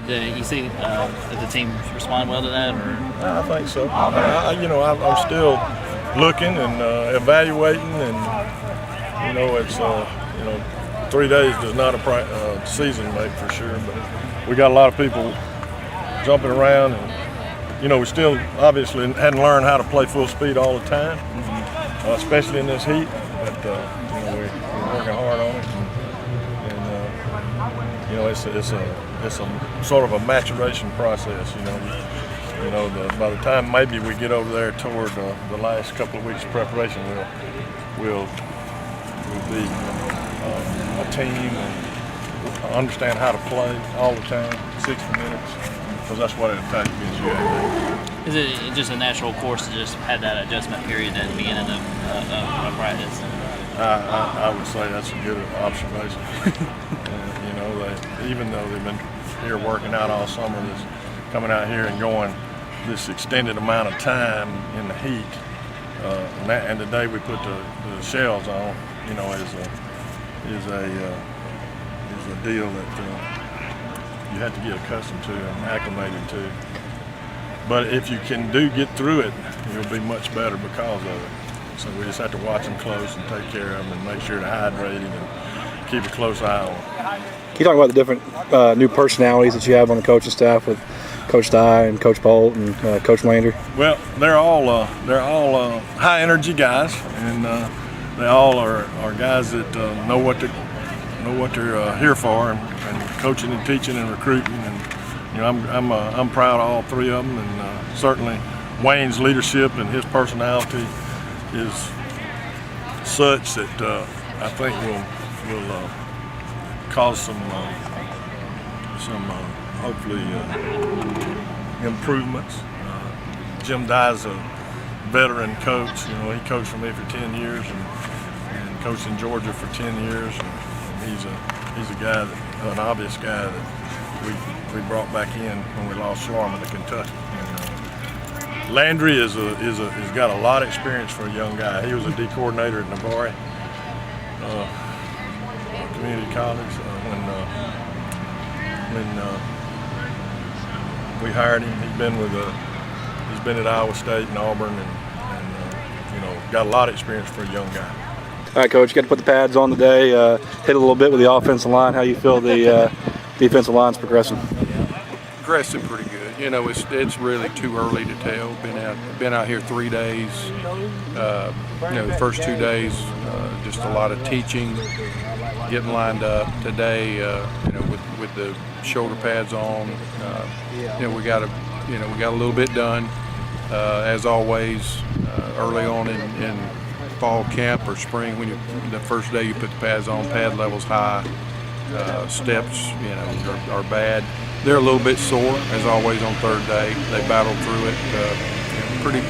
Did you see that the team respond well to that? Or? I think so. I'm still looking and evaluating, and it's 3 days does not a season make for sure, but we got a lot of people jumping around, and we still obviously hadn't learned how to play full speed all the time, especially in this heat. But we're working hard on it, and it's a sort of a maturation process. By the time maybe we get over there toward the last couple of weeks of preparation, we'll be a team and understand how to play all the time, 60 minutes, because that's what it'll take against you. Is it just a natural course to just have that adjustment period at the beginning of practice? I would say that's a good observation. Even though they've been here working out all summer, coming out here and going this extended amount of time in the heat, and the day we put the shells on, is a deal that you have to get accustomed to and acclimated to. But if you can get through it, you'll be much better because of it. So we just have to watch them close and take care of them and make sure they're hydrated and keep a close eye on them. Can you talk about the different new personalities that you have on the coaching staff with Coach Dye and Coach Bolt and Coach Landry? Well, they're all high energy guys, and they all are guys that know what they're here for, and coaching and teaching and recruiting. And I'm proud of all three of them, and certainly Wayne's leadership and his personality is such that I think will cause some hopefully improvements. Jim Dye's a veteran coach. He coached for me for 10 years and coached in Georgia for 10 years. And he's a guy, an obvious guy that we brought back in when we lost Schlarman to Kentucky. And, Landry has got a lot of experience for a young guy. He was a D coordinator at Navarre Community College when we hired him. He's been at Iowa State and Auburn, and got a lot of experience for a young guy. All right, Coach, you got to put the pads on today. Hit a little bit with the offensive line. How you feel the defensive line's progressing? Progressing pretty good. It's really too early to tell. Been out here 3 days. The first 2 days, just a lot of teaching, getting lined up. Today, with the shoulder pads on, we got a little bit done. As always, early on in fall camp or spring, the first day you put the pads on, pad levels high, steps are bad. They're a little bit sore, as always, on third day. They battled through it.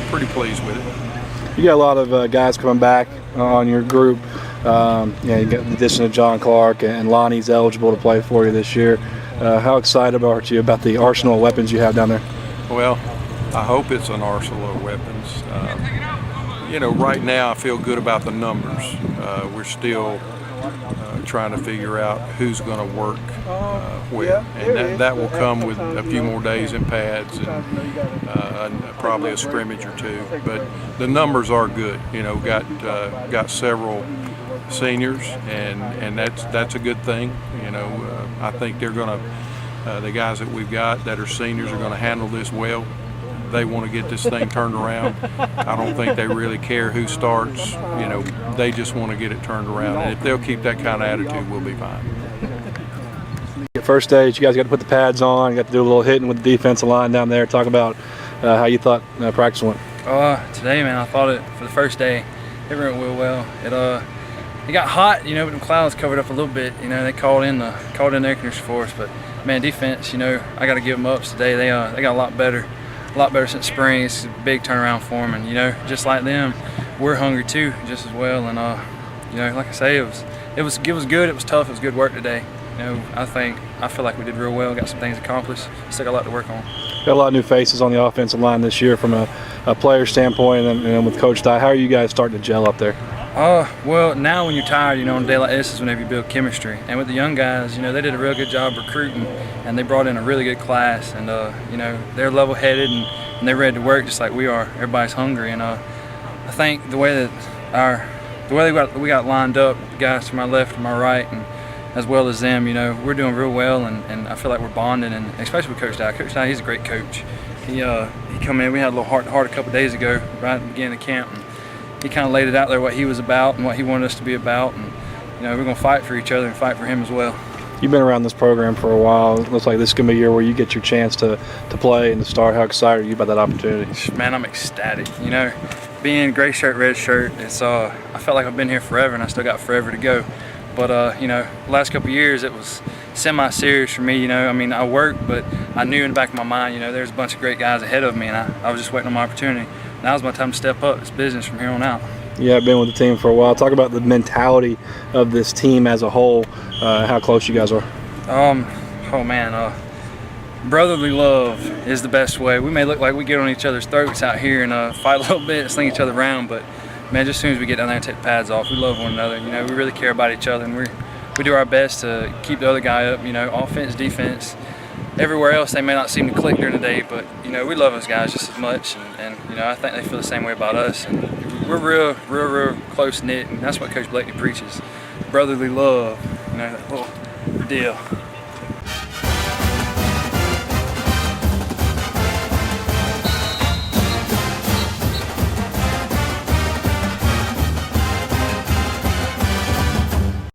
Pretty pleased with it. You got a lot of guys coming back on your group. You got the addition of John Clark, and Lonnie's eligible to play for you this year. How excited are you about the arsenal of weapons you have down there? Well, I hope it's an arsenal of weapons. Right now I feel good about the numbers. We're still trying to figure out who's going to work where, and that will come with a few more days in pads and probably a scrimmage or two. But the numbers are good. Got several seniors, and that's a good thing. I think they're going to the guys that we've got that are seniors are going to handle this well. They want to get this thing turned around. I don't think they really care who starts. They just want to get it turned around. And if they'll keep that kind of attitude, we'll be fine. First stage, you guys got to put the pads on. You got to do a little hitting with the defensive line down there. Talk about how you thought practice went. Today, man, I thought for the first day, it went real well. It got hot, but the clouds covered up a little bit. They called in the air conditioners for us. But man, defense, I got to give them ups today. They got a lot better since spring. It's a big turnaround for them, and just like them, we're hungry too, just as well. And like I say, it was good. It was tough. It was good work today. I feel like we did real well. Got some things accomplished. Still got a lot to work on. Got a lot of new faces on the offensive line this year from a player standpoint, and then with Coach Dye. How are you guys starting to gel up there? Well, now when you're tired, you know, on a day like this is whenever you build chemistry. And with the young guys, you know, they did a real good job recruiting, and they brought in a really good class. And you know, they're level-headed and they're ready to work just like we are. Everybody's hungry, and I think the way that we got lined up, the guys to my left and my right, and as well as them, you know, we're doing real well, and I feel like we're bonding, and especially with Coach Dye. Coach Dye, he's a great coach. He come in. We had a little heart-to-heart a couple days ago, right at the beginning of camp. And he kind of laid it out there what he was about and what he wanted us to be about, and you know, we're gonna fight for each other and fight for him as well. You've been around this program for a while. It looks like this is gonna be a year where you get your chance to play and to start. How excited are you about that opportunity? Man, I'm ecstatic. You know, being gray shirt, red shirt, it's I felt like I've been here forever, and I still got forever to go. But you know, the last couple of years it was semi-serious for me. You know, I mean, I worked, but I knew in the back of my mind, you know, there's a bunch of great guys ahead of me, and I was just waiting on my opportunity. Now's my time to step up. It's business from here on out. Yeah, I've been with the team for a while. Talk about the mentality of this team as a whole, how close you guys are. Oh man, brotherly love is the best way. We may look like we get on each other's throats out here and fight a little bit and sling each other around, but man, just as soon as we get down there and take the pads off, we love one another. You know, we really care about each other, and we do our best to keep the other guy up. You know, offense, defense. Everywhere else they may not seem to click during the day, but you know, we love those guys just as much, and you know, I think they feel the same way about us, and we're real close knit, and that's what Coach Blakeney preaches, brotherly love, you know, that little deal.